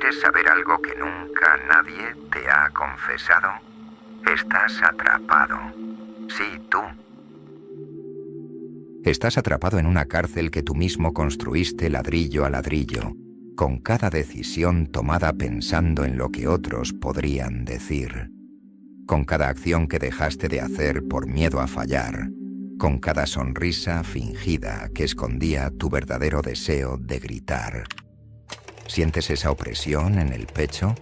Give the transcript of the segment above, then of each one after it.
¿Quieres saber algo que nunca nadie te ha confesado? Estás atrapado. Sí, tú. Estás atrapado en una cárcel que tú mismo construiste ladrillo a ladrillo, con cada decisión tomada pensando en lo que otros podrían decir, con cada acción que dejaste de hacer por miedo a fallar, con cada sonrisa fingida que escondía tu verdadero deseo de gritar. ¿Sientes esa opresión en el pecho?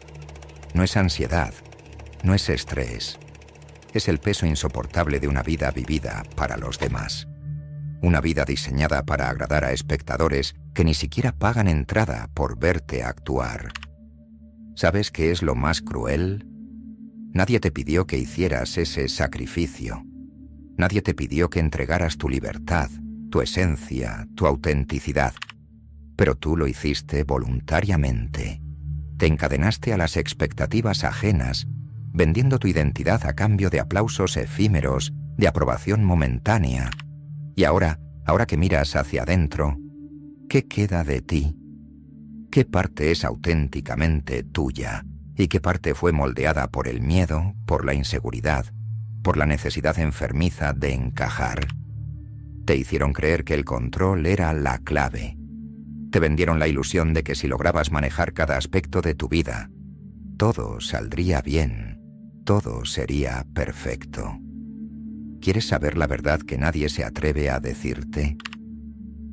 No es ansiedad, no es estrés. Es el peso insoportable de una vida vivida para los demás. Una vida diseñada para agradar a espectadores que ni siquiera pagan entrada por verte actuar. ¿Sabes qué es lo más cruel? Nadie te pidió que hicieras ese sacrificio. Nadie te pidió que entregaras tu libertad, tu esencia, tu autenticidad. Pero tú lo hiciste voluntariamente. Te encadenaste a las expectativas ajenas, vendiendo tu identidad a cambio de aplausos efímeros, de aprobación momentánea. Y ahora que miras hacia adentro, ¿qué queda de ti? ¿Qué parte es auténticamente tuya? ¿Y qué parte fue moldeada por el miedo, por la inseguridad, por la necesidad enfermiza de encajar? Te hicieron creer que el control era la clave. Te vendieron la ilusión de que si lograbas manejar cada aspecto de tu vida, todo saldría bien, todo sería perfecto. ¿Quieres saber la verdad que nadie se atreve a decirte?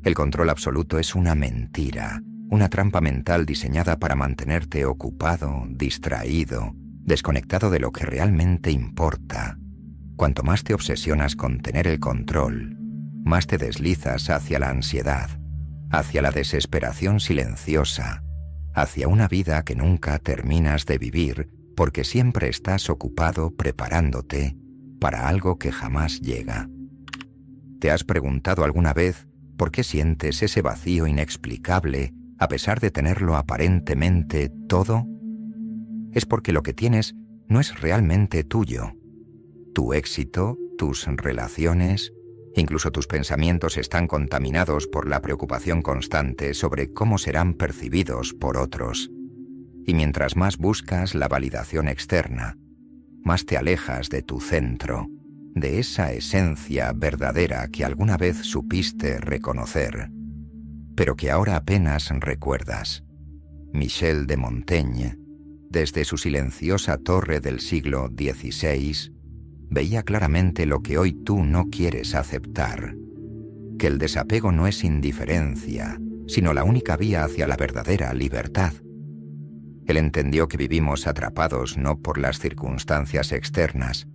El control absoluto es una mentira, una trampa mental diseñada para mantenerte ocupado, distraído, desconectado de lo que realmente importa. Cuanto más te obsesionas con tener el control, más te deslizas hacia la ansiedad, hacia la desesperación silenciosa, hacia una vida que nunca terminas de vivir porque siempre estás ocupado preparándote para algo que jamás llega. ¿Te has preguntado alguna vez por qué sientes ese vacío inexplicable a pesar de tenerlo aparentemente todo? Es porque lo que tienes no es realmente tuyo. Tu éxito, tus relaciones, incluso tus pensamientos están contaminados por la preocupación constante sobre cómo serán percibidos por otros. Y mientras más buscas la validación externa, más te alejas de tu centro, de esa esencia verdadera que alguna vez supiste reconocer, pero que ahora apenas recuerdas. Michel de Montaigne, desde su silenciosa torre del siglo XVI, veía claramente lo que hoy tú no quieres aceptar, que el desapego no es indiferencia, sino la única vía hacia la verdadera libertad. Él entendió que vivimos atrapados no por las circunstancias externas,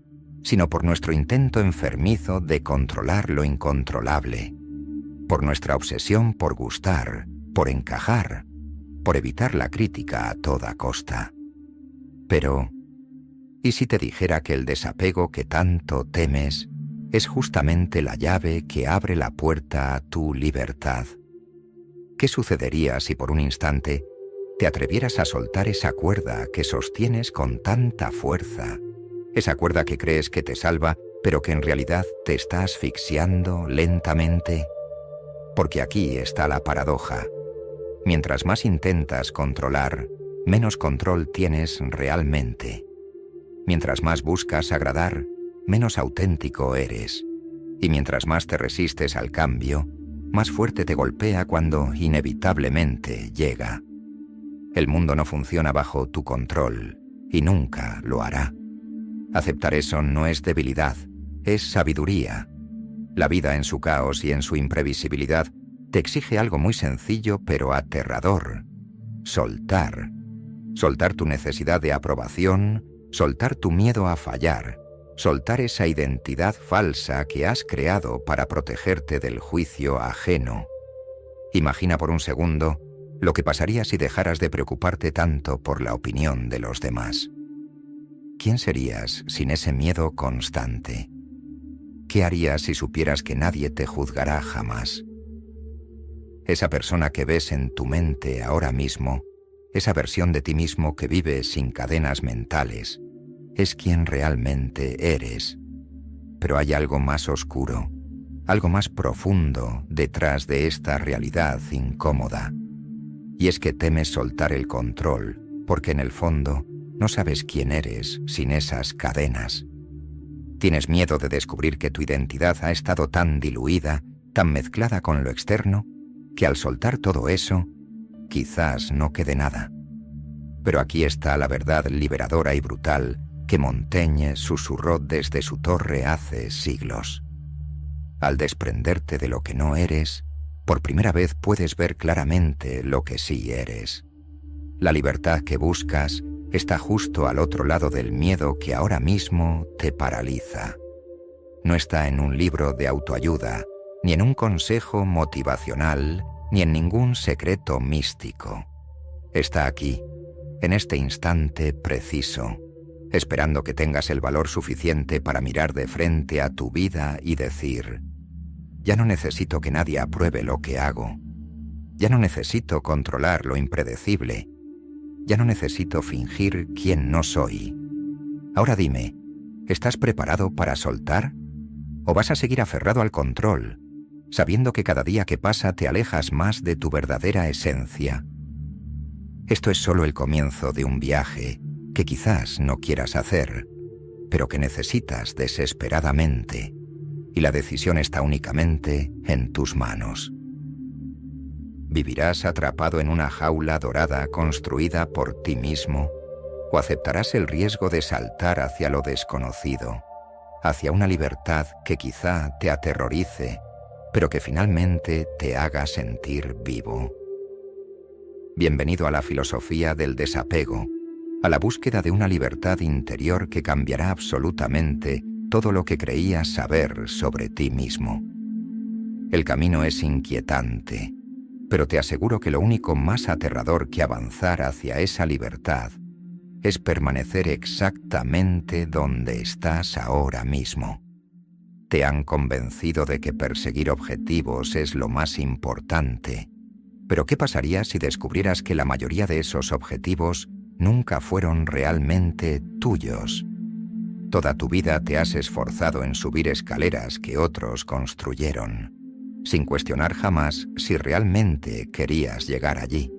sino por nuestro intento enfermizo de controlar lo incontrolable, por nuestra obsesión por gustar, por encajar, por evitar la crítica a toda costa. Pero, ¿y si te dijera que el desapego que tanto temes es justamente la llave que abre la puerta a tu libertad? ¿Qué sucedería si por un instante te atrevieras a soltar esa cuerda que sostienes con tanta fuerza, esa cuerda que crees que te salva, pero que en realidad te está asfixiando lentamente? Porque aquí está la paradoja. Mientras más intentas controlar, menos control tienes realmente. Mientras más buscas agradar, menos auténtico eres. Y mientras más te resistes al cambio, más fuerte te golpea cuando inevitablemente llega. El mundo no funciona bajo tu control, y nunca lo hará. Aceptar eso no es debilidad, es sabiduría. La vida en su caos y en su imprevisibilidad te exige algo muy sencillo pero aterrador: soltar. Soltar tu necesidad de aprobación, soltar tu miedo a fallar, soltar esa identidad falsa que has creado para protegerte del juicio ajeno. Imagina por un segundo lo que pasaría si dejaras de preocuparte tanto por la opinión de los demás. ¿Quién serías sin ese miedo constante? ¿Qué harías si supieras que nadie te juzgará jamás? Esa persona que ves en tu mente ahora mismo, esa versión de ti mismo que vive sin cadenas mentales, es quien realmente eres. Pero hay algo más oscuro, algo más profundo detrás de esta realidad incómoda. Y es que temes soltar el control, porque en el fondo no sabes quién eres sin esas cadenas. Tienes miedo de descubrir que tu identidad ha estado tan diluida, tan mezclada con lo externo, que al soltar todo eso, quizás no quede nada. Pero aquí está la verdad liberadora y brutal que Montaigne susurró desde su torre hace siglos. Al desprenderte de lo que no eres, por primera vez puedes ver claramente lo que sí eres. La libertad que buscas está justo al otro lado del miedo que ahora mismo te paraliza. No está en un libro de autoayuda, ni en un consejo motivacional, ni en ningún secreto místico. Está aquí, en este instante preciso, esperando que tengas el valor suficiente para mirar de frente a tu vida y decir: ya no necesito que nadie apruebe lo que hago. Ya no necesito controlar lo impredecible. Ya no necesito fingir quién no soy. Ahora dime, ¿estás preparado para soltar? ¿O vas a seguir aferrado al control, sabiendo que cada día que pasa te alejas más de tu verdadera esencia? Esto es solo el comienzo de un viaje que quizás no quieras hacer, pero que necesitas desesperadamente, y la decisión está únicamente en tus manos. ¿Vivirás atrapado en una jaula dorada construida por ti mismo, o aceptarás el riesgo de saltar hacia lo desconocido, hacia una libertad que quizá te aterrorice, pero que finalmente te haga sentir vivo? Bienvenido a la filosofía del desapego, a la búsqueda de una libertad interior que cambiará absolutamente todo lo que creías saber sobre ti mismo. El camino es inquietante, pero te aseguro que lo único más aterrador que avanzar hacia esa libertad es permanecer exactamente donde estás ahora mismo. Te han convencido de que perseguir objetivos es lo más importante, pero ¿qué pasaría si descubrieras que la mayoría de esos objetivos nunca fueron realmente tuyos? Toda tu vida te has esforzado en subir escaleras que otros construyeron, sin cuestionar jamás si realmente querías llegar allí.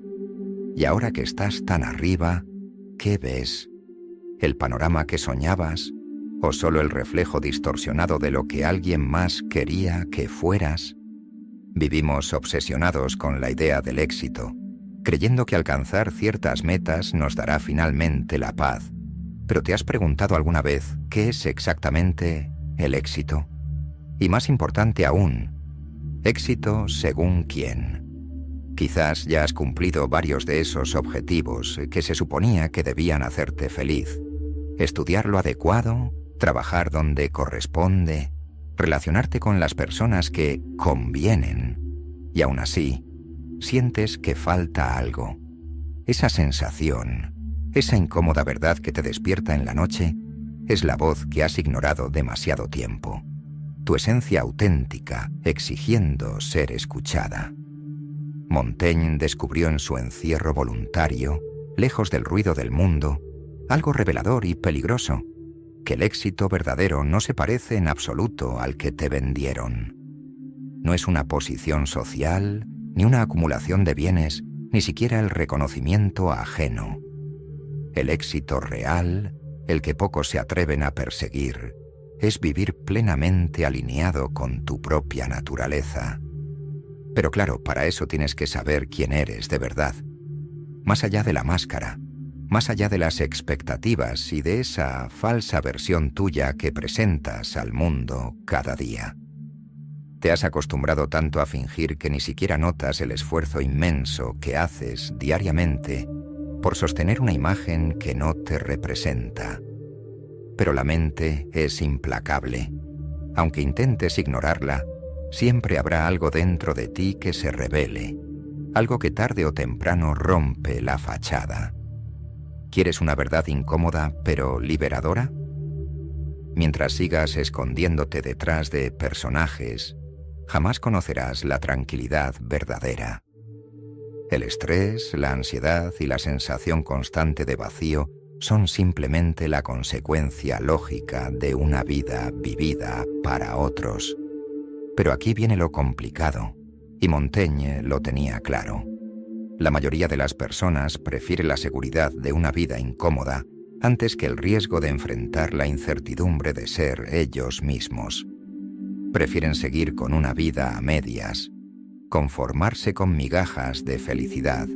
Y ahora que estás tan arriba, ¿qué ves? ¿El panorama que soñabas? ¿O solo el reflejo distorsionado de lo que alguien más quería que fueras? Vivimos obsesionados con la idea del éxito, creyendo que alcanzar ciertas metas nos dará finalmente la paz. ¿Pero te has preguntado alguna vez qué es exactamente el éxito? Y más importante aún, ¿éxito según quién? Quizás ya has cumplido varios de esos objetivos que se suponía que debían hacerte feliz. Estudiar lo adecuado, trabajar donde corresponde, relacionarte con las personas que convienen. Y aún así, sientes que falta algo. Esa sensación, esa incómoda verdad que te despierta en la noche, es la voz que has ignorado demasiado tiempo. Tu esencia auténtica, exigiendo ser escuchada. Montaigne descubrió en su encierro voluntario, lejos del ruido del mundo, algo revelador y peligroso, que el éxito verdadero no se parece en absoluto al que te vendieron. No es una posición social, ni una acumulación de bienes, ni siquiera el reconocimiento ajeno. El éxito real, el que pocos se atreven a perseguir, es vivir plenamente alineado con tu propia naturaleza. Pero claro, para eso tienes que saber quién eres de verdad, más allá de la máscara, más allá de las expectativas y de esa falsa versión tuya que presentas al mundo cada día. Te has acostumbrado tanto a fingir que ni siquiera notas el esfuerzo inmenso que haces diariamente por sostener una imagen que no te representa. Pero la mente es implacable. Aunque intentes ignorarla, siempre habrá algo dentro de ti que se revele, algo que tarde o temprano rompe la fachada. ¿Quieres una verdad incómoda pero liberadora? Mientras sigas escondiéndote detrás de personajes, jamás conocerás la tranquilidad verdadera. El estrés, la ansiedad y la sensación constante de vacío son simplemente la consecuencia lógica de una vida vivida para otros. Pero aquí viene lo complicado, y Montaigne lo tenía claro. La mayoría de las personas prefiere la seguridad de una vida incómoda antes que el riesgo de enfrentar la incertidumbre de ser ellos mismos. Prefieren seguir con una vida a medias, conformarse con migajas de felicidad,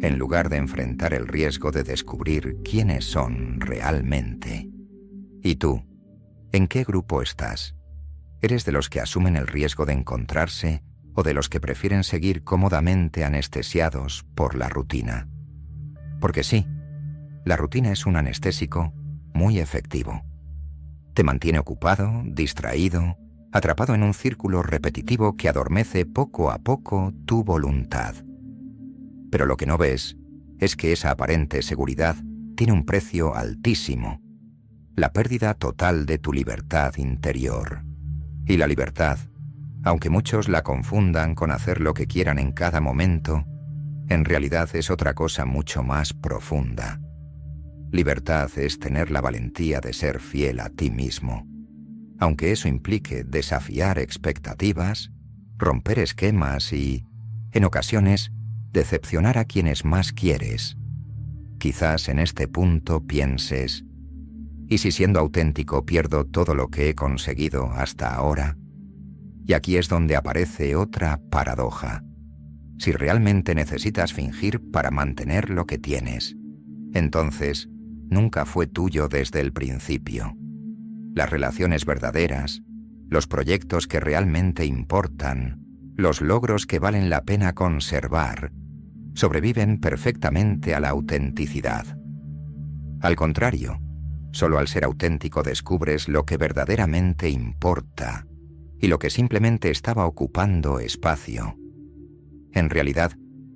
en lugar de enfrentar el riesgo de descubrir quiénes son realmente. ¿Y tú? ¿En qué grupo estás? ¿Eres de los que asumen el riesgo de encontrarse o de los que prefieren seguir cómodamente anestesiados por la rutina? Porque sí, la rutina es un anestésico muy efectivo. Te mantiene ocupado, distraído, atrapado en un círculo repetitivo que adormece poco a poco tu voluntad. Pero lo que no ves es que esa aparente seguridad tiene un precio altísimo: la pérdida total de tu libertad interior. Y la libertad, aunque muchos la confundan con hacer lo que quieran en cada momento, en realidad es otra cosa mucho más profunda. Libertad es tener la valentía de ser fiel a ti mismo, aunque eso implique desafiar expectativas, romper esquemas y, en ocasiones, decepcionar a quienes más quieres. Quizás en este punto pienses: ¿y si siendo auténtico pierdo todo lo que he conseguido hasta ahora? Y aquí es donde aparece otra paradoja. Si realmente necesitas fingir para mantener lo que tienes, entonces nunca fue tuyo desde el principio. Las relaciones verdaderas, los proyectos que realmente importan, los logros que valen la pena conservar, sobreviven perfectamente a la autenticidad. Al contrario, solo al ser auténtico descubres lo que verdaderamente importa y lo que simplemente estaba ocupando espacio. En realidad,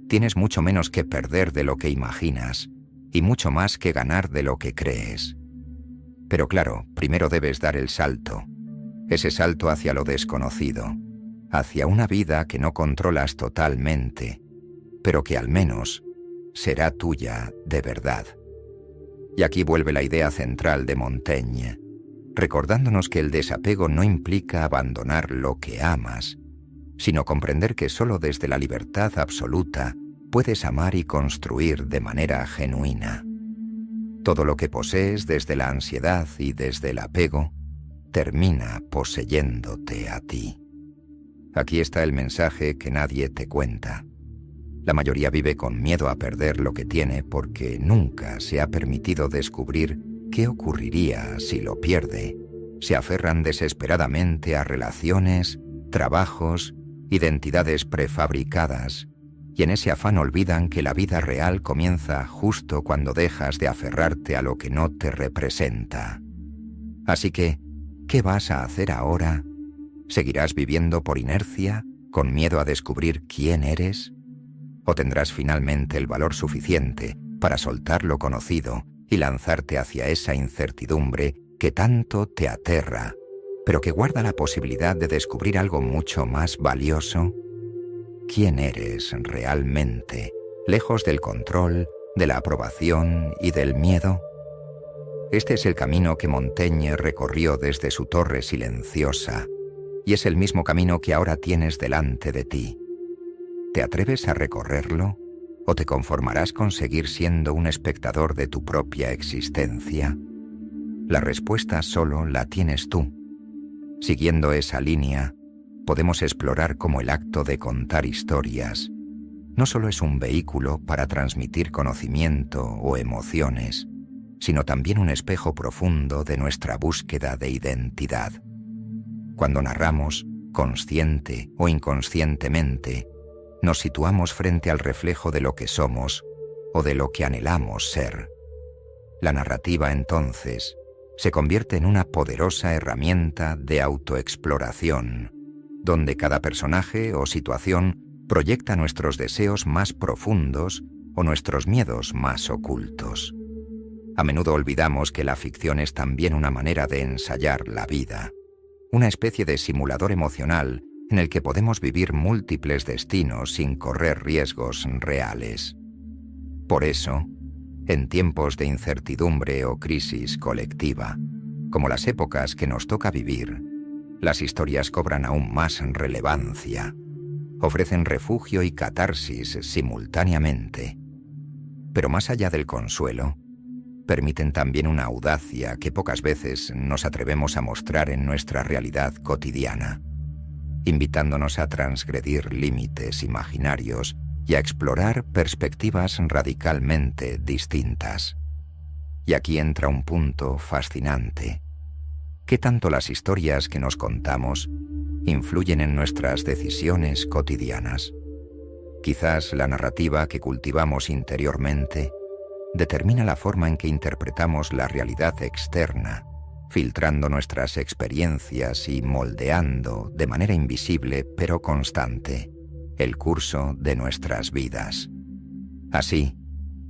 tienes mucho menos que perder de lo que imaginas y mucho más que ganar de lo que crees. Pero claro, primero debes dar el salto, ese salto hacia lo desconocido, hacia una vida que no controlas totalmente, pero que al menos será tuya de verdad. Y aquí vuelve la idea central de Montaigne, recordándonos que el desapego no implica abandonar lo que amas, sino comprender que solo desde la libertad absoluta puedes amar y construir de manera genuina. Todo lo que posees desde la ansiedad y desde el apego termina poseyéndote a ti. Aquí está el mensaje que nadie te cuenta. La mayoría vive con miedo a perder lo que tiene porque nunca se ha permitido descubrir qué ocurriría si lo pierde. Se aferran desesperadamente a relaciones, trabajos, identidades prefabricadas, y en ese afán olvidan que la vida real comienza justo cuando dejas de aferrarte a lo que no te representa. Así que, ¿qué vas a hacer ahora? ¿Seguirás viviendo por inercia, con miedo a descubrir quién eres? ¿O tendrás finalmente el valor suficiente para soltar lo conocido y lanzarte hacia esa incertidumbre que tanto te aterra, pero que guarda la posibilidad de descubrir algo mucho más valioso? ¿Quién eres realmente, lejos del control, de la aprobación y del miedo? Este es el camino que Montaigne recorrió desde su torre silenciosa, y es el mismo camino que ahora tienes delante de ti. ¿Te atreves a recorrerlo o te conformarás con seguir siendo un espectador de tu propia existencia? La respuesta solo la tienes tú. Siguiendo esa línea, podemos explorar cómo el acto de contar historias no solo es un vehículo para transmitir conocimiento o emociones, sino también un espejo profundo de nuestra búsqueda de identidad. Cuando narramos, consciente o inconscientemente, nos situamos frente al reflejo de lo que somos o de lo que anhelamos ser. La narrativa, entonces, se convierte en una poderosa herramienta de autoexploración, donde cada personaje o situación proyecta nuestros deseos más profundos o nuestros miedos más ocultos. A menudo olvidamos que la ficción es también una manera de ensayar la vida, una especie de simulador emocional en el que podemos vivir múltiples destinos sin correr riesgos reales. Por eso, en tiempos de incertidumbre o crisis colectiva, como las épocas que nos toca vivir, las historias cobran aún más relevancia. Ofrecen refugio y catarsis simultáneamente. Pero más allá del consuelo, permiten también una audacia que pocas veces nos atrevemos a mostrar en nuestra realidad cotidiana, invitándonos a transgredir límites imaginarios y a explorar perspectivas radicalmente distintas. Y aquí entra un punto fascinante. ¿Qué tanto las historias que nos contamos influyen en nuestras decisiones cotidianas? Quizás la narrativa que cultivamos interiormente determina la forma en que interpretamos la realidad externa, filtrando nuestras experiencias y moldeando, de manera invisible pero constante, el curso de nuestras vidas. Así,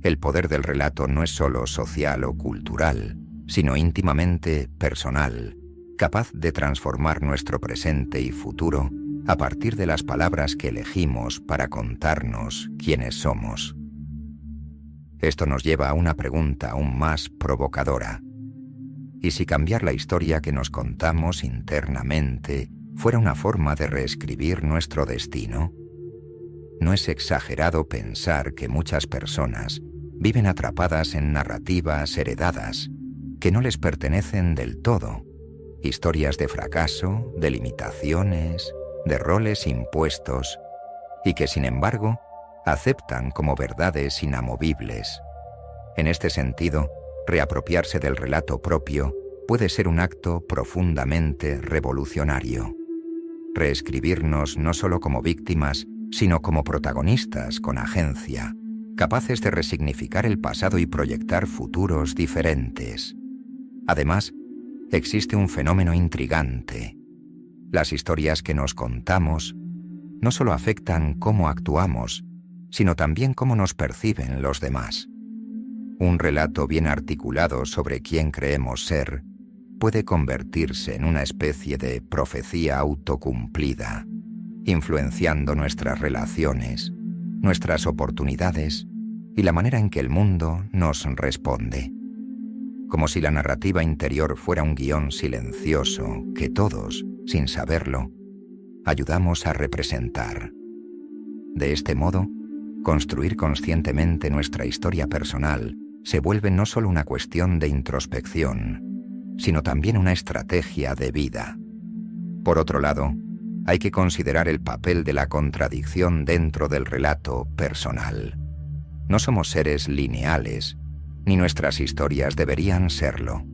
el poder del relato no es solo social o cultural, sino íntimamente personal, capaz de transformar nuestro presente y futuro a partir de las palabras que elegimos para contarnos quiénes somos. Esto nos lleva a una pregunta aún más provocadora. ¿Y si cambiar la historia que nos contamos internamente fuera una forma de reescribir nuestro destino? ¿No es exagerado pensar que muchas personas viven atrapadas en narrativas heredadas que no les pertenecen del todo? Historias de fracaso, de limitaciones, de roles impuestos, y que sin embargo aceptan como verdades inamovibles. En este sentido, reapropiarse del relato propio puede ser un acto profundamente revolucionario. Reescribirnos no solo como víctimas, sino como protagonistas con agencia, capaces de resignificar el pasado y proyectar futuros diferentes. Además, existe un fenómeno intrigante. Las historias que nos contamos no solo afectan cómo actuamos, sino también cómo nos perciben los demás. Un relato bien articulado sobre quién creemos ser puede convertirse en una especie de profecía autocumplida, influenciando nuestras relaciones, nuestras oportunidades y la manera en que el mundo nos responde. Como si la narrativa interior fuera un guión silencioso que todos, sin saberlo, ayudamos a representar. De este modo, construir conscientemente nuestra historia personal se vuelve no solo una cuestión de introspección, sino también una estrategia de vida. Por otro lado, hay que considerar el papel de la contradicción dentro del relato personal. No somos seres lineales, ni nuestras historias deberían serlo.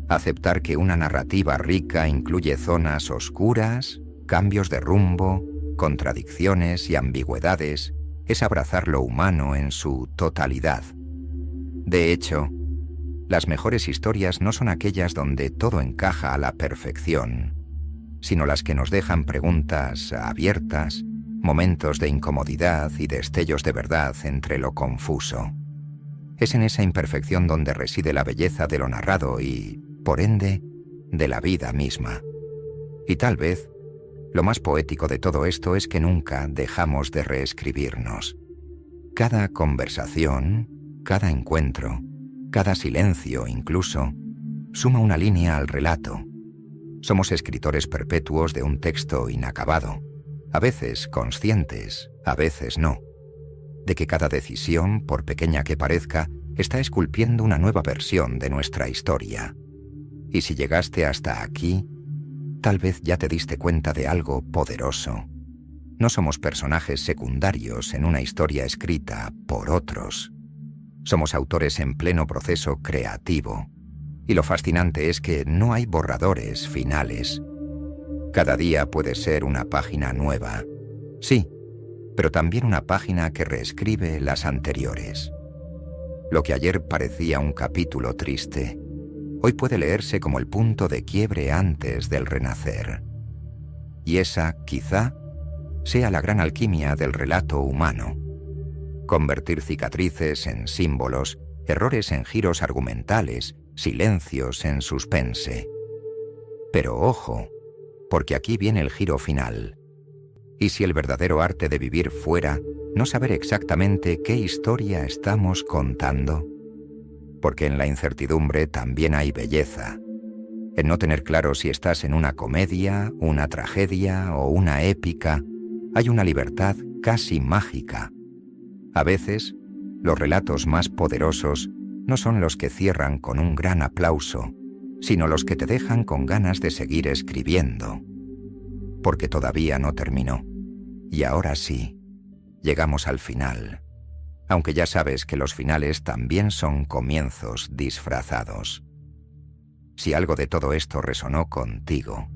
Aceptar que una narrativa rica incluye zonas oscuras, cambios de rumbo, contradicciones y ambigüedades es abrazar lo humano en su totalidad. De hecho, las mejores historias no son aquellas donde todo encaja a la perfección, sino las que nos dejan preguntas abiertas, momentos de incomodidad y destellos de verdad entre lo confuso. Es en esa imperfección donde reside la belleza de lo narrado y, por ende, de la vida misma. Y tal vez, lo más poético de todo esto es que nunca dejamos de reescribirnos. Cada conversación, cada encuentro, cada silencio incluso, suma una línea al relato. Somos escritores perpetuos de un texto inacabado, a veces conscientes, a veces no, de que cada decisión, por pequeña que parezca, está esculpiendo una nueva versión de nuestra historia. Y si llegaste hasta aquí, tal vez ya te diste cuenta de algo poderoso. No somos personajes secundarios en una historia escrita por otros. Somos autores en pleno proceso creativo. Y lo fascinante es que no hay borradores finales. Cada día puede ser una página nueva. Sí, pero también una página que reescribe las anteriores. Lo que ayer parecía un capítulo triste, hoy puede leerse como el punto de quiebre antes del renacer. Y esa, quizá, sea la gran alquimia del relato humano. Convertir cicatrices en símbolos, errores en giros argumentales, silencios en suspense. Pero ojo, porque aquí viene el giro final. ¿Y si el verdadero arte de vivir fuera no saber exactamente qué historia estamos contando? Porque en la incertidumbre también hay belleza. En no tener claro si estás en una comedia, una tragedia o una épica, hay una libertad casi mágica. A veces, los relatos más poderosos no son los que cierran con un gran aplauso, sino los que te dejan con ganas de seguir escribiendo. Porque todavía no terminó. Y ahora sí, llegamos al final. Aunque ya sabes que los finales también son comienzos disfrazados. Si algo de todo esto resonó contigo,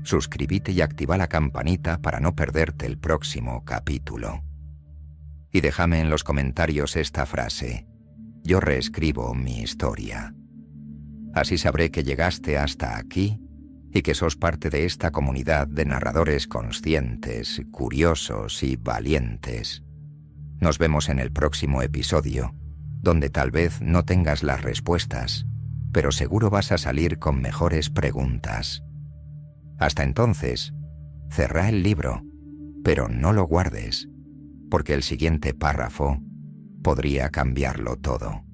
suscríbete y activa la campanita para no perderte el próximo capítulo. Y déjame en los comentarios esta frase: yo reescribo mi historia. Así sabré que llegaste hasta aquí y que sos parte de esta comunidad de narradores conscientes, curiosos y valientes. Nos vemos en el próximo episodio, donde tal vez no tengas las respuestas, pero seguro vas a salir con mejores preguntas. Hasta entonces, cerrá el libro, pero no lo guardes, porque el siguiente párrafo podría cambiarlo todo.